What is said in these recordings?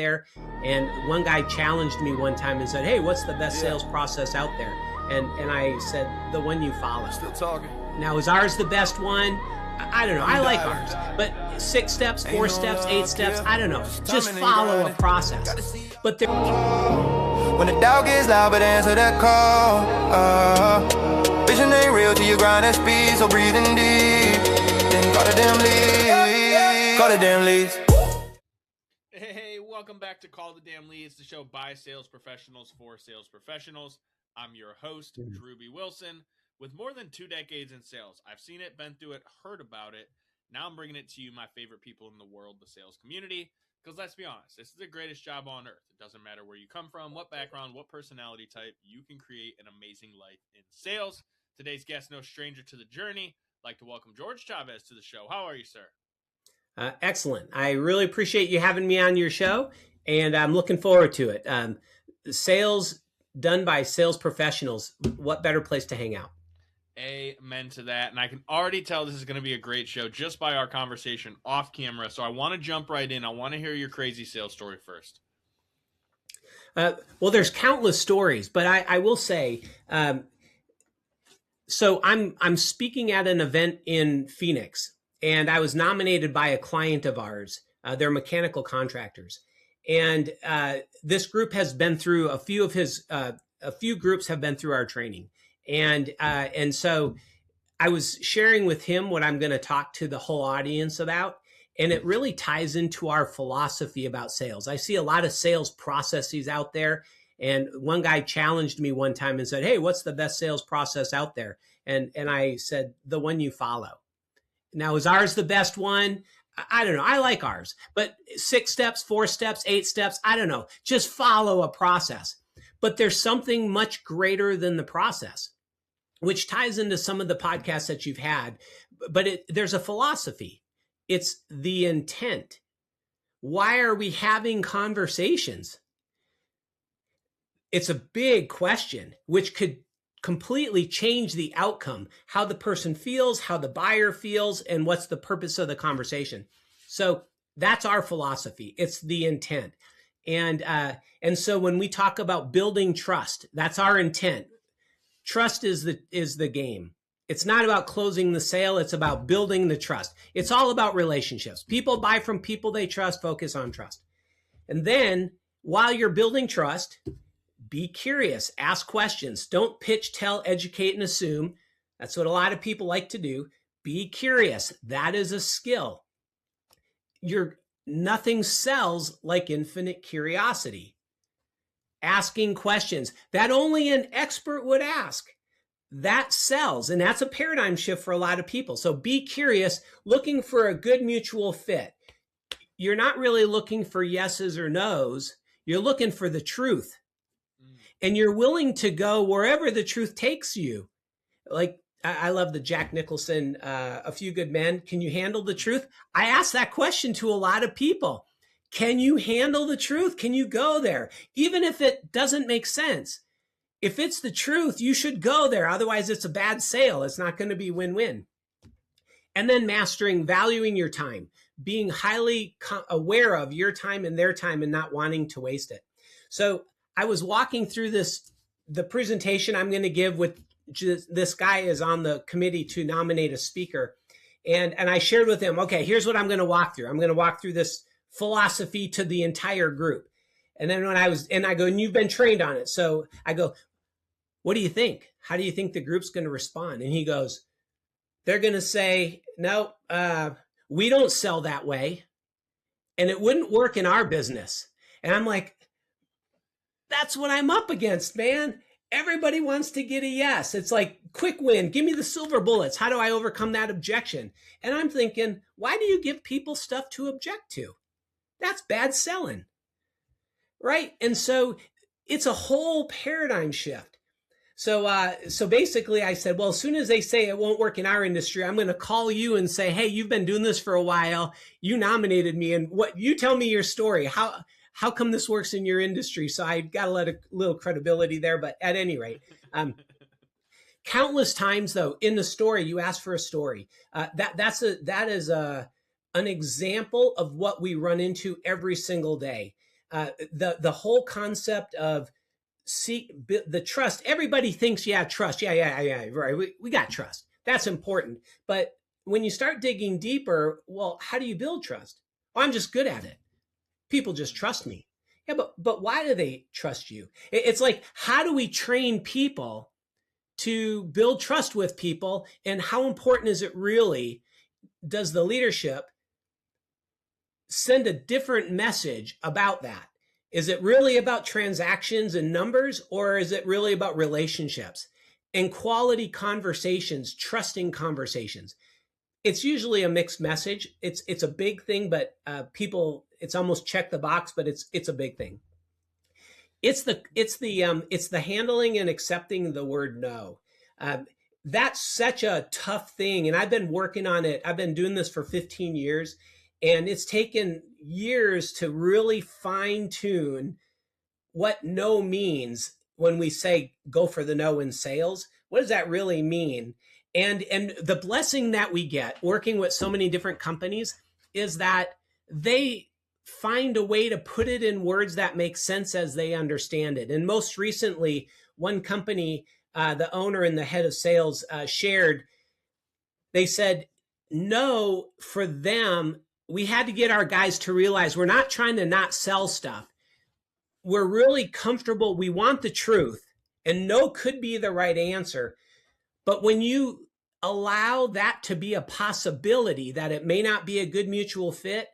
there. And one guy challenged me one time and said, "Hey, what's the best sales process out there?" And I said, "The one you follow." Still talking. Now, is ours the best one? I don't know. I like ours. But 6 steps, 4 steps, 8 steps, I don't know. Just follow a process. But there. When the doubt gets loud, but answer that call. Vision ain't real till you grind at speed, so breathing deep. Then call the damn leads. Call the damn leads. Hey, welcome back to Call the Damn Leads, the show by sales professionals for sales professionals. I'm your host, Drewbie Wilson. With more than 2 decades in sales, I've seen it, been through it, heard about it. Now I'm bringing it to you, my favorite people in the world, the sales community. Because let's be honest, this is the greatest job on earth. It doesn't matter where you come from, what background, what personality type, you can create an amazing life in sales. Today's guest, no stranger to the journey. I'd like to welcome Jorge Chavez to the show. How are you, sir? Excellent. I really appreciate you having me on your show, and I'm looking forward to it. Sales done by sales professionals, what better place to hang out? Amen to that. And I can already tell this is going to be a great show just by our conversation off camera. So I want to jump right in. I want to hear your crazy sales story first. Well, there's countless stories, but I will say, so I'm speaking at an event in Phoenix, and I was nominated by a client of ours. They're mechanical contractors. And this group has been through a few groups have been through our training. And so I was sharing with him what I'm going to talk to the whole audience about. And it really ties into our philosophy about sales. I see a lot of sales processes out there. And one guy challenged me one time and said, "Hey, what's the best sales process out there?" And I said, "The one you follow." Now, is ours the best one? I don't know. I like ours, but 6 steps, 4 steps, 8 steps, I don't know. Just follow a process. But there's something much greater than the process, which ties into some of the podcasts that you've had. But there's a philosophy. It's the intent. Why are we having conversations? It's a big question, which could completely change the outcome, how the person feels, how the buyer feels, and what's the purpose of the conversation. So that's our philosophy. It's the intent. And so when we talk about building trust, that's our intent. Trust is the game. It's not about closing the sale. It's about building the trust. It's all about relationships. People buy from people they trust. Focus on trust. And then while you're building trust, be curious, ask questions. Don't pitch, tell, educate, and assume. That's what a lot of people like to do. Be curious. That is a skill. Nothing sells like infinite curiosity. Asking questions that only an expert would ask. That sells, and that's a paradigm shift for a lot of people. So be curious, looking for a good mutual fit. You're not really looking for yeses or nos. You're looking for the truth. And you're willing to go wherever the truth takes you. Like, I love the Jack Nicholson, A Few Good Men. Can you handle the truth? I ask that question to a lot of people. Can you handle the truth? Can you go there? Even if it doesn't make sense. If it's the truth, you should go there. Otherwise, it's a bad sale. It's not going to be win-win. And then mastering, valuing your time, being highly aware of your time and their time and not wanting to waste it. So I was walking through the presentation I'm going to give with this guy is on the committee to nominate a speaker. And I shared with him, okay, here's what I'm going to walk through. I'm going to walk through this philosophy to the entire group. And then I go, and you've been trained on it. So I go, what do you think? How do you think the group's going to respond? And he goes, they're going to say, no, we don't sell that way. And it wouldn't work in our business. And I'm like, that's what I'm up against, man. Everybody wants to get a yes. It's like, quick win. Give me the silver bullets. How do I overcome that objection? And I'm thinking, why do you give people stuff to object to? That's bad selling, right? And so it's a whole paradigm shift. So basically I said, well, as soon as they say it won't work in our industry, I'm going to call you and say, hey, you've been doing this for a while. You nominated me, and what you tell me your story. How come this works in your industry? So I got a little credibility there, but at any rate, countless times though, in the story, you ask for a story. That is an example of what we run into every single day. The whole concept of the trust. Everybody thinks, yeah, trust. Yeah, right. We got trust. That's important. But when you start digging deeper, well, how do you build trust? Well, I'm just good at it. People just trust me. Yeah, but why do they trust you? It's like, how do we train people to build trust with people? And how important is it really? Does the leadership send a different message about that? Is it really about transactions and numbers, or is it really about relationships and quality conversations, trusting conversations? It's usually a mixed message. It's a big thing, but people, it's almost check the box, but it's a big thing. It's the handling and accepting the word no. That's such a tough thing, and I've been working on it. I've been doing this for 15 years, and it's taken years to really fine tune what no means when we say go for the no in sales. What does that really mean? And the blessing that we get working with so many different companies is that they find a way to put it in words that make sense as they understand it. And most recently, one company, the owner and the head of sales shared, they said, no, for them, we had to get our guys to realize we're not trying to not sell stuff. We're really comfortable. We want the truth, and no could be the right answer. But when you allow that to be a possibility, that it may not be a good mutual fit,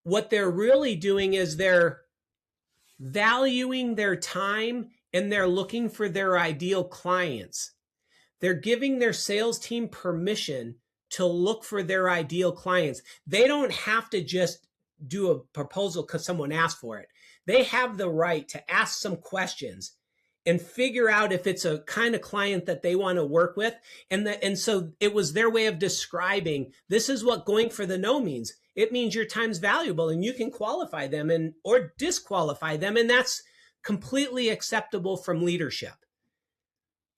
what they're really doing is they're valuing their time and they're looking for their ideal clients. They're giving their sales team permission to look for their ideal clients. They don't have to just do a proposal because someone asked for it. They have the right to ask some questions and figure out if it's a kind of client that they want to work with. And so it was their way of describing, this is what going for the no means. It means your time's valuable and you can qualify them or disqualify them. And that's completely acceptable from leadership.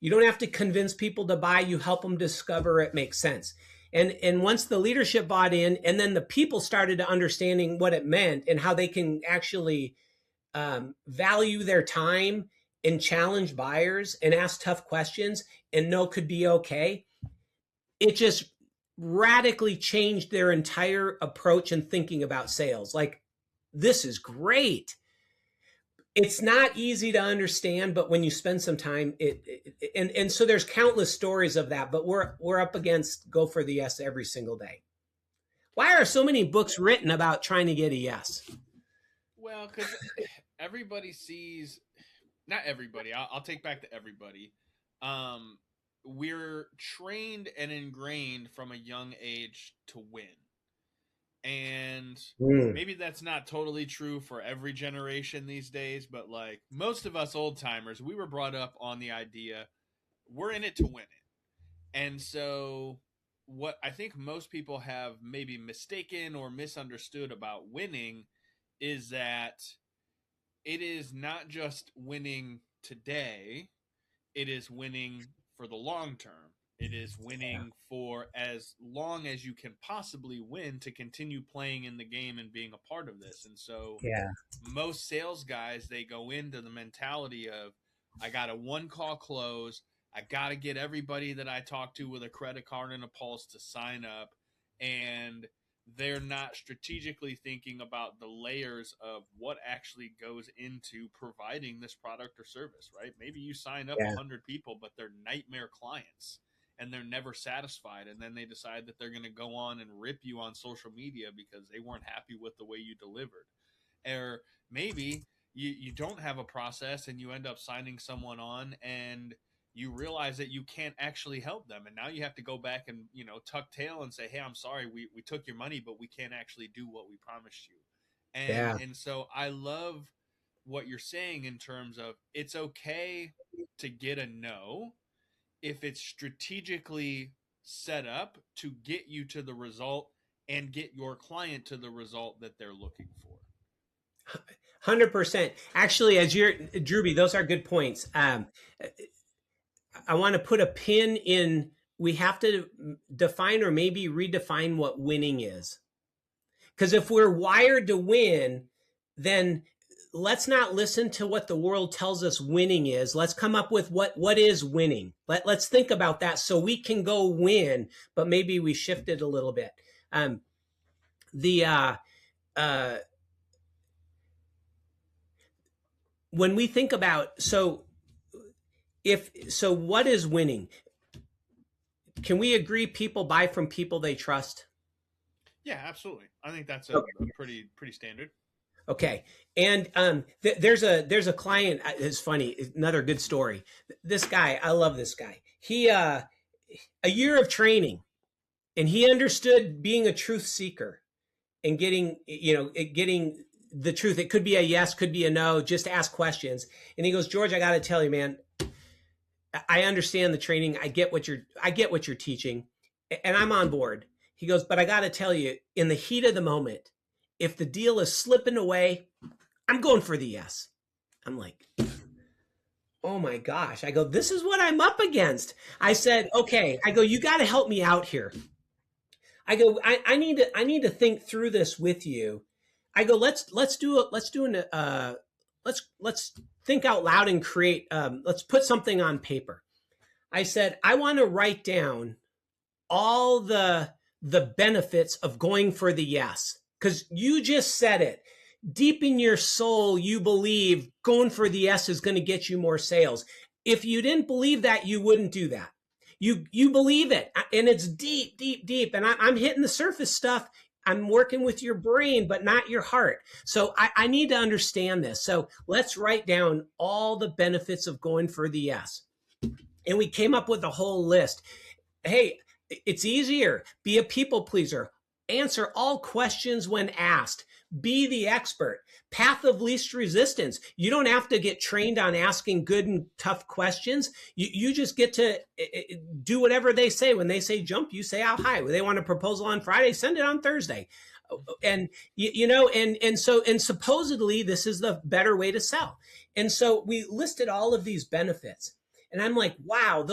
You don't have to convince people to buy. You help them discover it makes sense. And once the leadership bought in, and then the people started to understanding what it meant and how they can actually value their time and challenge buyers and ask tough questions and no could be okay, it just radically changed their entire approach and thinking about sales. Like, this is great. It's not easy to understand, but when you spend some time, and so there's countless stories of that, but we're up against go for the yes every single day. Why are so many books written about trying to get a yes? Well, because everybody sees, not everybody, I'll take back to everybody. We're trained and ingrained from a young age to win. And maybe that's not totally true for every generation these days, but like most of us old timers, we were brought up on the idea we're in it to win it. And so what I think most people have maybe mistaken or misunderstood about winning is that it is not just winning today, it is winning for the long term. It is winning for as long as you can possibly win to continue playing in the game and being a part of this. And so most sales guys, they go into the mentality of, I got a one-call close. I got to get everybody that I talk to with a credit card and a pulse to sign up. And they're not strategically thinking about the layers of what actually goes into providing this product or service, right? Maybe you sign up 100 people, but they're nightmare clients. And they're never satisfied. And then they decide that they're going to go on and rip you on social media because they weren't happy with the way you delivered. Or maybe you don't have a process and you end up signing someone on and you realize that you can't actually help them. And now you have to go back and, tuck tail and say, hey, I'm sorry, we took your money, but we can't actually do what we promised you. And so I love what you're saying in terms of it's okay to get a no if it's strategically set up to get you to the result and get your client to the result that they're looking for. 100%. Actually, Drewbie, those are good points. I want to put a pin in, we have to define or maybe redefine what winning is. Because if we're wired to win, then let's not listen to what the world tells us winning is. Let's come up with what is winning. Let's think about that so we can go win, but maybe we shifted a little bit. When we think about, what is winning? Can we agree people buy from people they trust? Yeah, absolutely. I think that's a pretty standard. Okay. And there's a client. It's funny. Another good story. This guy, I love this guy. He a year of training, and he understood being a truth seeker and getting the truth. It could be a yes, could be a no. Just ask questions. And he goes, George, I got to tell you, man, I understand the training. I get what you're teaching, and I'm on board. He goes, but I got to tell you, in the heat of the moment, if the deal is slipping away, I'm going for the yes. I'm like, oh my gosh. I go, this is what I'm up against. I said, okay. I go, you got to help me out here. I go, I need to think through this with you. I go, let's think out loud and create. Let's put something on paper. I said, I want to write down all the benefits of going for the yes. Because you just said it. Deep in your soul, you believe going for the yes is going to get you more sales. If you didn't believe that, you wouldn't do that. You believe it. And it's deep, deep, deep. And I'm hitting the surface stuff. I'm working with your brain, but not your heart. So I need to understand this. So let's write down all the benefits of going for the yes. And we came up with a whole list. Hey, it's easier. Be a people pleaser. Answer all questions when asked. Be the expert. Path of least resistance. You don't have to get trained on asking good and tough questions. You just get to do whatever they say. When they say jump, you say how high. When they want a proposal on Friday, send it on Thursday. And and supposedly this is the better way to sell. And so we listed all of these benefits. And I'm like, wow,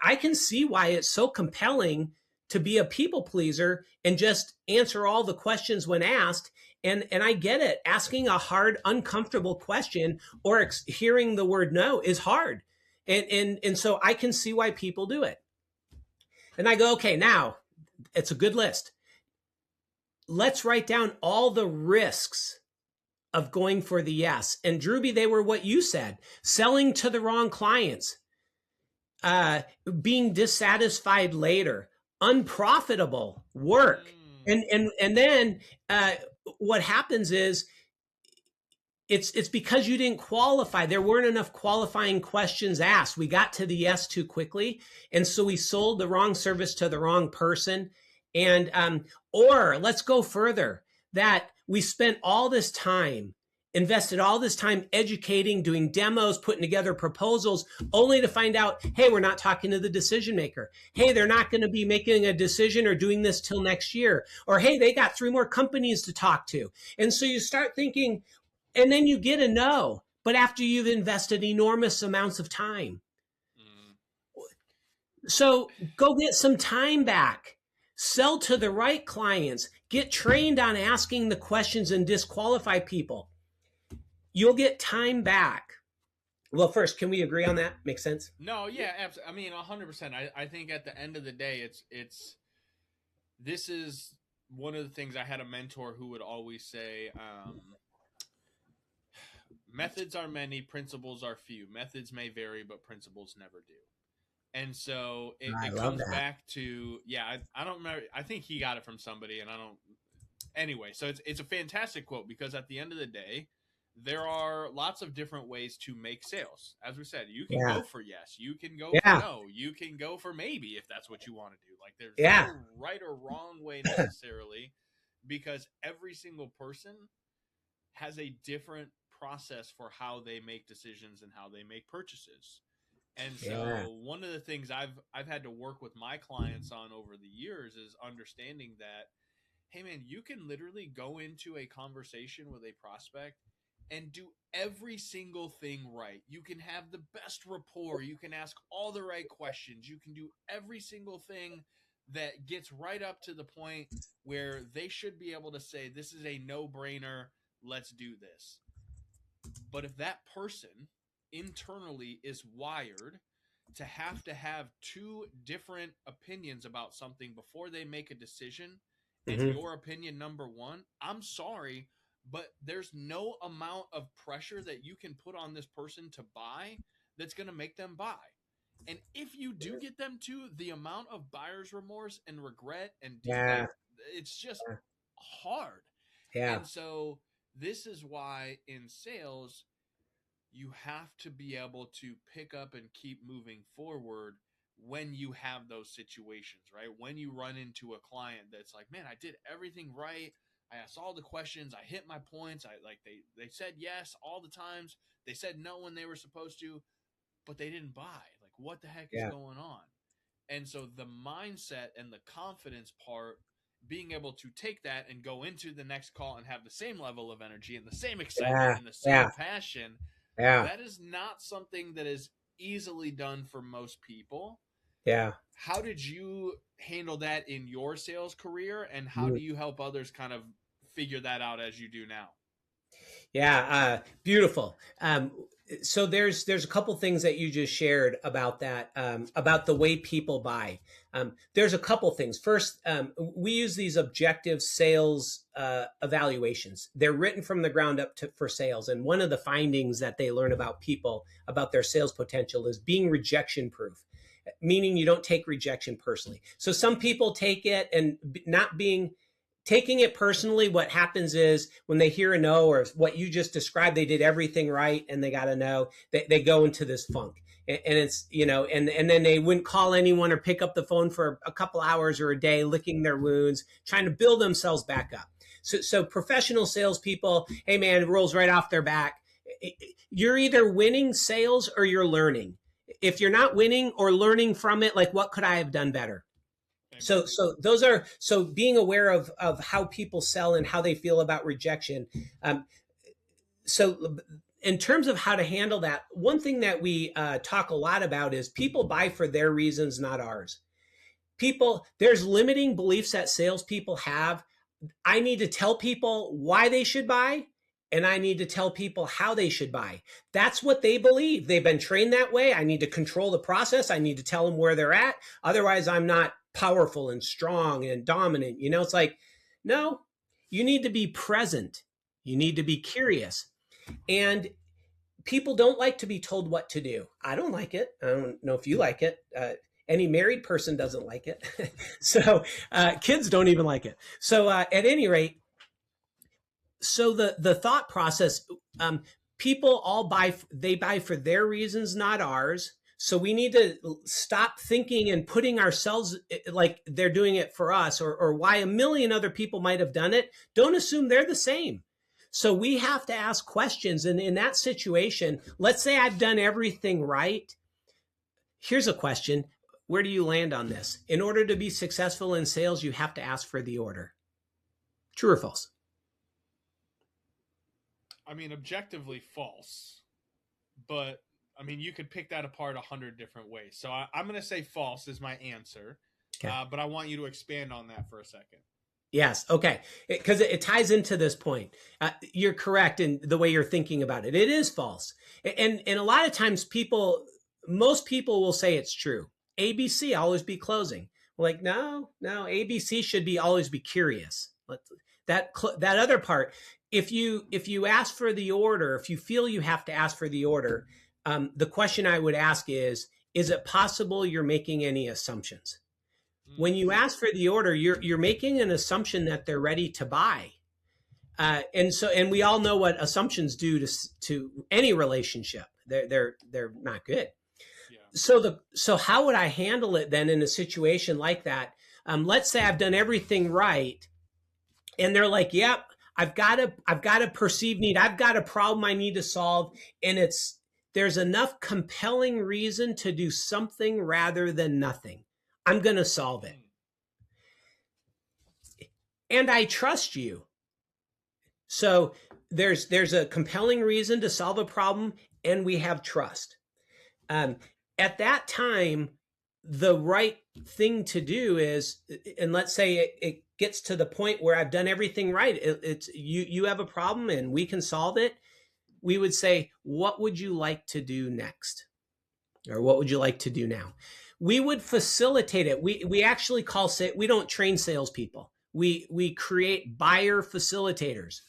I can see why it's so compelling to be a people pleaser and just answer all the questions when asked. And I get it. Asking a hard, uncomfortable question or hearing the word no is hard. And so I can see why people do it. And I go, okay, now it's a good list. Let's write down all the risks of going for the yes. And Drewbie, they were what you said, selling to the wrong clients, being dissatisfied later, unprofitable work. And then what happens is it's because you didn't qualify. There weren't enough qualifying questions asked. We got to the yes too quickly. And so we sold the wrong service to the wrong person. And, or let's go further, that we spent all this time, invested all this time educating, doing demos, putting together proposals, only to find out, hey, we're not talking to the decision maker. Hey, they're not going to be making a decision or doing this till next year. Or, hey, they got 3 more companies to talk to. And so you start thinking, and then you get a no, but after you've invested enormous amounts of time. So go get some time back. Sell to the right clients. Get trained on asking the questions and disqualify people. You'll get time back. Well, first, can we agree on that? Makes sense? No, yeah, absolutely. I mean, 100%. I think at the end of the day, this is one of the things. I had a mentor who would always say, methods are many, principles are few. Methods may vary, but principles never do. And so it comes back to, I don't remember. I think he got it from somebody, anyway, so it's a fantastic quote, because at the end of the day, there are lots of different ways to make sales. As we said, you can go for yes, you can go for no, you can go for maybe if that's what you want to do. Like there's no right or wrong way necessarily, because every single person has a different process for how they make decisions and how they make purchases. And so one of the things I've had to work with my clients on over the years is understanding that, hey man, you can literally go into a conversation with a prospect and do every single thing right. You can have the best rapport. You can ask all the right questions. You can do every single thing that gets right up to the point where they should be able to say, this is a no-brainer. Let's do this. But if that person internally is wired to have two different opinions about something before they make a decision, and your opinion number one, I'm sorry, but there's no amount of pressure that you can put on this person to buy that's going to make them buy. And if you do get them to, the amount of buyer's remorse and regret and it's just hard. Yeah. And so this is why in sales, you have to be able to pick up and keep moving forward when you have those situations, right? When you run into a client that's like, man, I did everything right. I asked all the questions. I hit my points. They said yes all the times. They said no when they were supposed to, but they didn't buy. Like, what the heck is going on? And so the mindset and the confidence part, being able to take that and go into the next call and have the same level of energy and the same excitement and the same passion, that is not something that is easily done for most people. Yeah. How did you handle that in your sales career, and how do you help others kind of figure that out as you do now? Yeah. Beautiful. So there's a couple things that you just shared about that, about the way people buy. There's a couple things. First, we use these objective sales evaluations. They're written from the ground up for sales. And one of the findings that they learn about people, about their sales potential, is being rejection proof, meaning you don't take rejection personally. So some people take it and taking it personally. What happens is when they hear a no, or what you just described, they did everything right and they got a no, they go into this funk. And it's, and then they wouldn't call anyone or pick up the phone for a couple hours or a day, licking their wounds, trying to build themselves back up. So professional salespeople, hey man, it rolls right off their back. You're either winning sales or you're learning. If you're not winning or learning from it, like, what could I have done better? So being aware of how people sell and how they feel about rejection. So in terms of how to handle that, one thing that we talk a lot about is people buy for their reasons, not ours. There's limiting beliefs that salespeople have. I need to tell people why they should buy, and I need to tell people how they should buy. That's what they believe. They've been trained that way. I need to control the process. I need to tell them where they're at. Otherwise, I'm not powerful and strong and dominant. It's like, no, you need to be present. You need to be curious. And people don't like to be told what to do. I don't like it. I don't know if you like it. Any married person doesn't like it. So kids don't even like it. So at any rate, so the thought process, people all buy for their reasons, not ours. So we need to stop thinking and putting ourselves like they're doing it for us, or why a million other people might have done it. Don't assume they're the same. So we have to ask questions. And in that situation, let's say I've done everything right. Here's a question. Where do you land on this? In order to be successful in sales, you have to ask for the order. True or false? I mean, objectively false, but I mean, you could pick that apart 100 different ways. So I'm going to say false is my answer, but I want you to expand on that for a second. Yes. Okay. Because it ties into this point. You're correct in the way you're thinking about it. It is false. And a lot of times most people will say it's true. ABC, always be closing. We're like, no, ABC should be always be curious. That other part, if you ask for the order, if you feel you have to ask for the order, the question I would ask is it possible you're making any assumptions? When you ask for the order, you're making an assumption that they're ready to buy. And we all know what assumptions do to any relationship. They're not good. Yeah. So how would I handle it then in a situation like that? Let's say I've done everything right, and they're like, "Yep, I've got a perceived need. I've got a problem I need to solve, and there's enough compelling reason to do something rather than nothing. I'm going to solve it. And I trust you." So there's a compelling reason to solve a problem, and we have trust. At that time, the right thing to do is, and let's say it gets to the point where I've done everything right. It's you have a problem and we can solve it. we would say, what would you like to do next? Or what would you like to do now? We would facilitate it. We actually we don't train salespeople. We create buyer facilitators.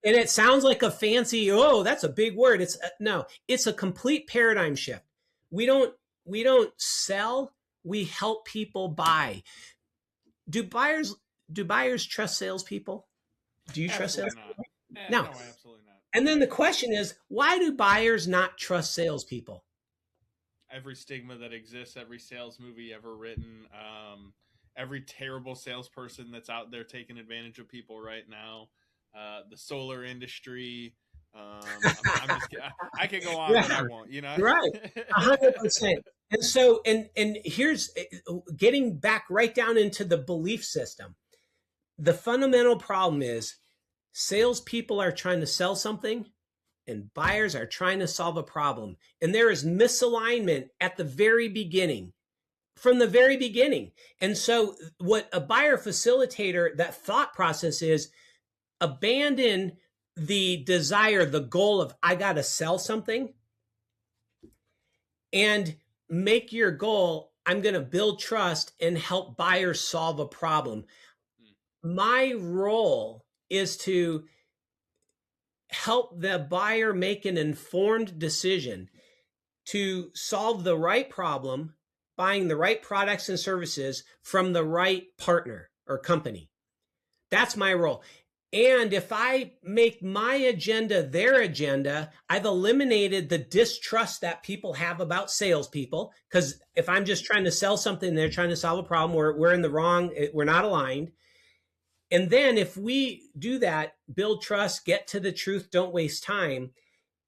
And it sounds like a fancy, oh, that's a big word. It's no, it's a complete paradigm shift. We don't sell, we help people buy. Do buyers trust salespeople? Do you trust salespeople? No, absolutely not. And then the question is, why do buyers not trust salespeople? Every stigma that exists, every sales movie ever written, every terrible salesperson that's out there taking advantage of people right now, the solar industry. I'm just kidding. I can go on, but I won't. Right, 100%. And so, and here's getting back right down into the belief system. The fundamental problem is salespeople are trying to sell something, and buyers are trying to solve a problem. And there is misalignment at the very beginning, from the very beginning. And so what a buyer facilitator, that thought process is, abandon the desire, the goal of, I got to sell something, and make your goal, I'm going to build trust and help buyers solve a problem. My role is to help the buyer make an informed decision to solve the right problem, buying the right products and services from the right partner or company. That's my role. And if I make my agenda their agenda, I've eliminated the distrust that people have about salespeople. Because if I'm just trying to sell something, they're trying to solve a problem, we're in the wrong, we're not aligned. And then if we do that, build trust, get to the truth, don't waste time,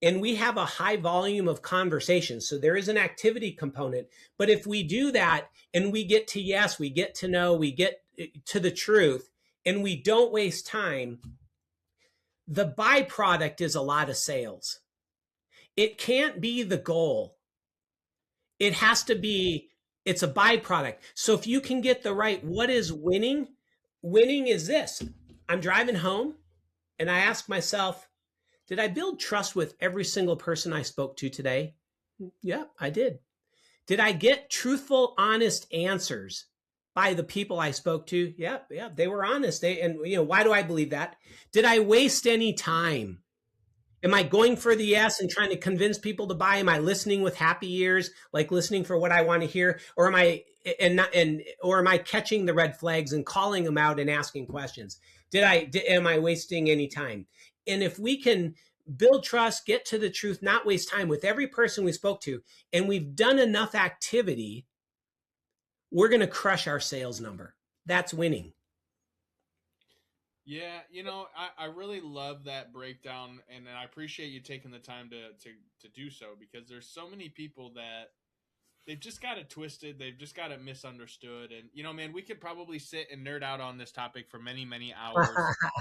and we have a high volume of conversations. So there is an activity component. But if we do that and we get to yes, we get to no, we get to the truth, and we don't waste time, the byproduct is a lot of sales. It can't be the goal. It has to be, it's a byproduct. So if you can get the right, what is winning? Winning is this. I'm driving home and I ask myself, did I build trust with every single person I spoke to today? Yeah, I did. Did I get truthful, honest answers by the people I spoke to? Yeah, they were honest. Why do I believe that? Did I waste any time? Am I going for the yes and trying to convince people to buy? Am I listening with happy ears, like listening for what I want to hear? Or am I catching the red flags and calling them out and asking questions? Am I wasting any time? And if we can build trust, get to the truth, not waste time with every person we spoke to, and we've done enough activity, we're going to crush our sales number. That's winning. Yeah, I really love that breakdown, and I appreciate you taking the time to do so, because there's so many people that they've just got it twisted. They've just got it misunderstood. And, man, we could probably sit and nerd out on this topic for many, many hours.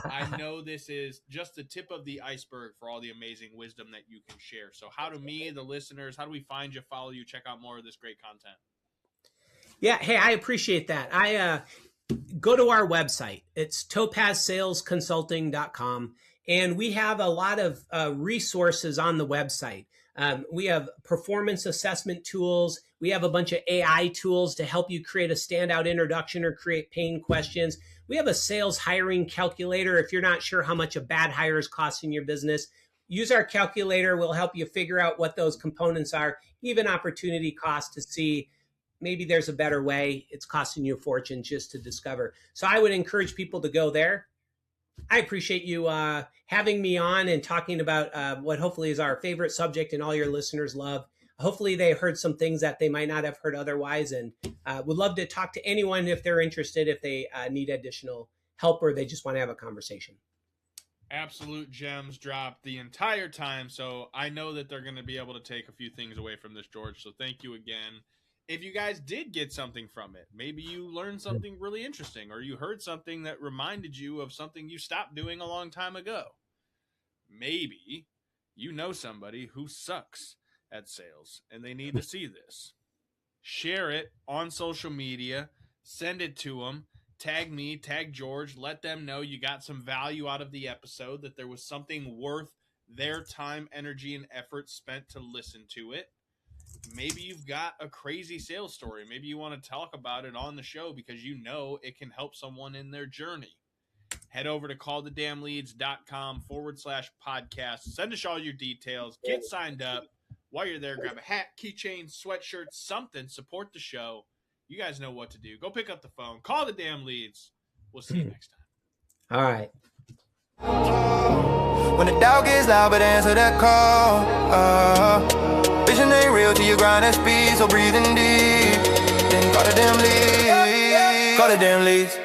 I know this is just the tip of the iceberg for all the amazing wisdom that you can share. So how do the listeners, how do we find you, follow you, check out more of this great content? Yeah. Hey, I appreciate that. I go to our website. It's topazsalesconsulting.com. And we have a lot of resources on the website. We have performance assessment tools. We have a bunch of AI tools to help you create a standout introduction or create pain questions. We have a sales hiring calculator. If you're not sure how much a bad hire is costing your business, use our calculator. We'll help you figure out what those components are, even opportunity cost, to see maybe there's a better way. It's costing you a fortune just to discover. So I would encourage people to go there. I appreciate you having me on and talking about what hopefully is our favorite subject and all your listeners love. Hopefully they heard some things that they might not have heard otherwise, and would love to talk to anyone if they're interested, if they need additional help or they just want to have a conversation. Absolute gems dropped the entire time. So I know that they're going to be able to take a few things away from this, George. So thank you again. If you guys did get something from it, maybe you learned something really interesting, or you heard something that reminded you of something you stopped doing a long time ago. Maybe you know somebody who sucks at sales and they need to see this. Share it on social media, send it to them, tag me, tag George, let them know you got some value out of the episode, that there was something worth their time, energy, and effort spent to listen to it. Maybe you've got a crazy sales story. Maybe you want to talk about it on the show because you know it can help someone in their journey. Head over to callthedamnleads.com/podcast. Send us all your details. Get signed up. While you're there, grab a hat, keychain, sweatshirt, something. Support the show. You guys know what to do. Go pick up the phone. Call the damn leads. We'll see you next time. All right. When the doubt gets loud, but answer that call. Vision ain't real till you grind at speed, so breathing deep. Then call the damn leads. Call the damn leads.